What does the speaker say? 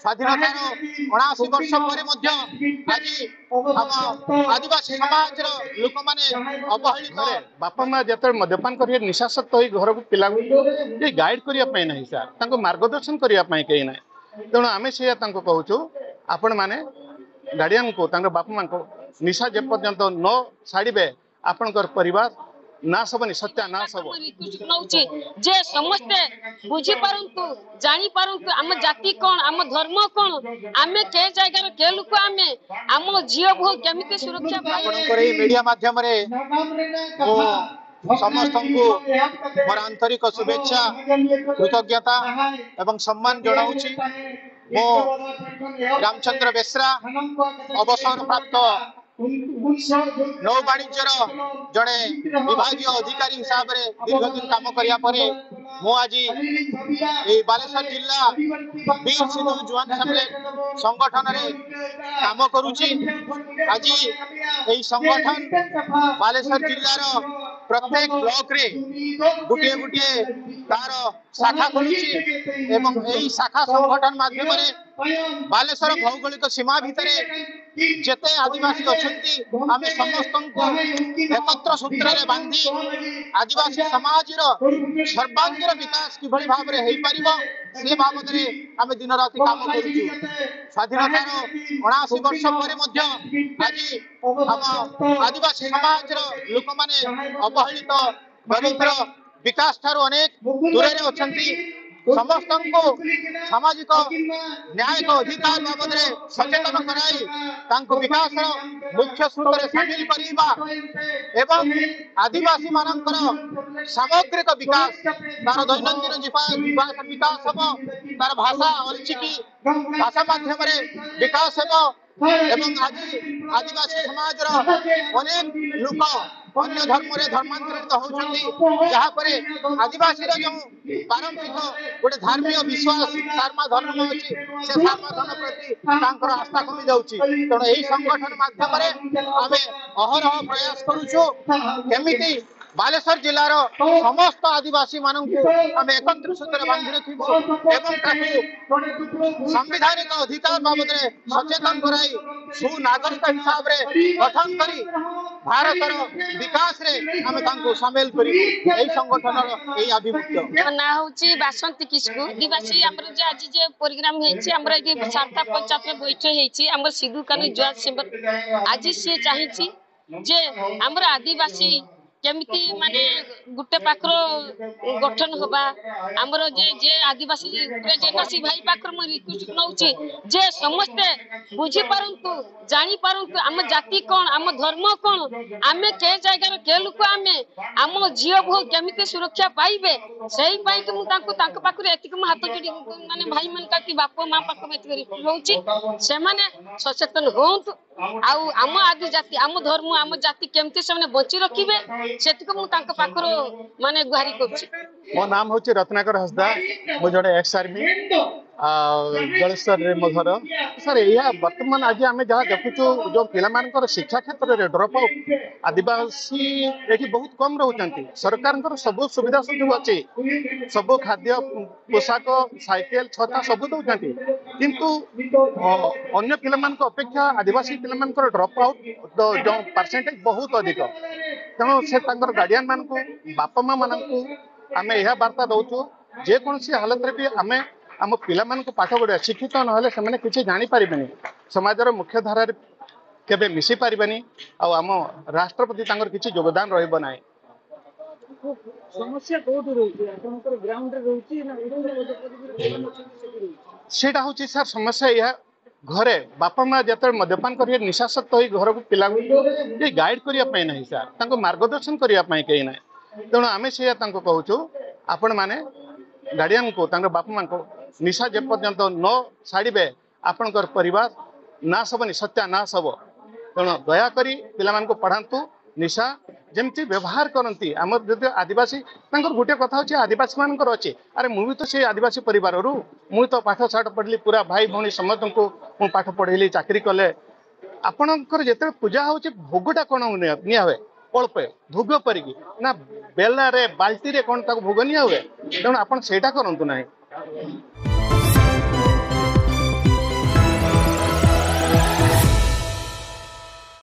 स्वाधीनतार 79 वर्ष पर आज आदिवासी समाज लोक मैंने अवहेलित बापा माँ जो मद्यपान कर निशासक्त हो घर को पिला गाइड करने ना सर मार्गदर्शन करने कहीं ना तेणु आम से कहूँ आपण मैंने गार्डियन को बापा माँ को निशा जेपर्यंत न छाड़े आपणकर परिवार नाश हबनी सत्या नाश हब जे समस्ते बुझी पारंतु जानी पारंतु आम जाति कौन आम धर्म कौन आमे के जगह के लोक आमे आम झील भो केमिति सुरक्षा पाई मीडिया माध्यम रे समस्त को मोर आंतरिक शुभेच्छा कृतज्ञता एवं सम्मान जनाऊँगी मो रामचंद्र बेसरा अवसर प्राप्त नौ वाणिज्यर जड़े विभाग अधिकारी हिसाब से दीर्घ दिन काम करने आज बालेश्वर जिला बीर सिंधु जुआन संगठन रे काम करुची आज यही संगठन बालेश्वर जिलार प्रत्येक ब्लॉक रे गुटे गुटे तार शाखा खोलुची एवं यही शाखा संगठन माध्यम बालेश्वर भौगोलिक सीमा भितर जेते आदिवासी अच्छी आम समस्त एकत्र सूत्र रे बांधी आदिवासी समाज सर्वांगीन विकास किभली भाव रे हेई परिबो से बाबद रे आम दिन राति काम करूछु। स्वाधीनतार 79 वर्ष पर आज आदिवासी समाज लोक मैंने अवहेलित दरिद्र विकास ठारू अनेक दूर अच्छी समस्त को सामाजिक न्याय अधिकार बाबद सचेतन कराई विकास मुख्य स्रोत सामिल करवा एवं आदिवासी मानकर सामग्रिक विकास तार दैनंदिन विकास हम तार भाषा अर्चिकी भाषा माध्यम विकास एवं आज आदिवासी समाज अनेक लोक अन्य धर्म रे धर्मांतरित होउछन्ती जहापरे आदिवासी जो पारंपरिक गोटे धार्मिक विश्वास सारमा धर्म अछि से सारमा धर्म प्रति तांकर आस्था कमी जाउछि तेणु एही संगठन माध्यम रे आमे अहरह प्रयास करूछु केमिति बालेश्वर जिलार समस्त आदिवासी मानक आम एकत्र सूत्र बांधि रखिबो एवं संवैधानिक अधिकार बाबद सचेतन कराई सुनागरिक हिसाब रे गठन करी भारतर विकास रे आम तांको शामिल करी एही संगठनर एही आभिमुख्य ना होची बासंती किस्कु आदिवासी हमर जे आज जे प्रोग्राम हेछि हमर जे सारता पंचायत रे बैठक हेछि हमर सिद्धू कानी जज सेंबर आज से चाहिछि जे हमर आदिवासी केमिति माने गुटे पाखर गठन होबा हमर जे आदिवासी जेनासी भाई पाखर म रिक्वेस्ट नउची जे समस्ते बुझी पारंतु जानी पारंतु आम जाति कौन आम धर्म कौन आमे के जगह के लोक आमे आम झील भो केमिति सुरक्षा पाइबे सही पाई कि मु तांको पाखर एतिक म हाथ जोड़ी माने भाई मन का कि बाप मां पाखर एतिक रिक्वेस्ट नउची से माने सचेतन होंतु आउ आम आदि जाति आम धर्म आम जाति केमती से बची रखिबे सेतिको मु तांको पाखरो माने गुहारी करछि। मो नाम होछि रत्नाकर हसदा मो जडे एक्स आर्मी जलेश्वर रे मो घर सर या वर्तमान आज आमे जहा देखुछु जो पिला मानकर शिक्षा क्षेत्र रे ड्रॉप आउट आदिवासी एठी बहुत कम रहउचंती सरकार सब सुविधा सुविधा अछि सब खाद्य पोशाक साइकेल छता सब दउचंती किंतु अन्य पिला मान अपेक्षा आदिवासी पिला मानकर ड्रॉप आउट जो परसेंटेज बहुत अधिक तेणु से गार्डियन मान को बापा माँ मान को आम यह वार्ता दौचु जेकोसी हालत रे भी आम आम पिला मान को पाठ पढ़ा शिक्षित नहले से किसी जानी पारिबेनी समाजर मुख्य धारा केबे मिसी पारिबेनी आम राष्ट्रपति तांकर किसी योगदान रहइबो नाही। समस्या कोठी रहउची आपनकर ग्राउंड रे रहउची ना सेटा होची सर समस्या यह घरे बापा माँ जो मद्यपान कर निशासक्त हो घर को पिला गाइड करने ना सर मार्गदर्शन करने कहीं ना तेणु आम से कहूँ आपण मैंने गार्डियन को बापा माँ को निशा जेपर्यंत न छाड़े आपणकर परिवार नाश हबनी सत्या नाश हब तेणु दयाकोरी पिला को पढ़ातु निशा जमती व्यवहार करती आम जो आदिवासी गोटे कथा अच्छे आदिवासी मान अच्छे अरे मुझे तो से आदिवासी परिवार मुझे तो पाठ साठ पढ़ी पूरा भाई भौणी समस्त को मुझे पाठ पढ़ेली चाकरी कले आपणकर जिते पूजा हो भोगटा कौन निया हुए अल्पे भोग परिकी ना बेलारे बाल्टी रे कौन भोग निया हुए तेणु आप करूँ ना।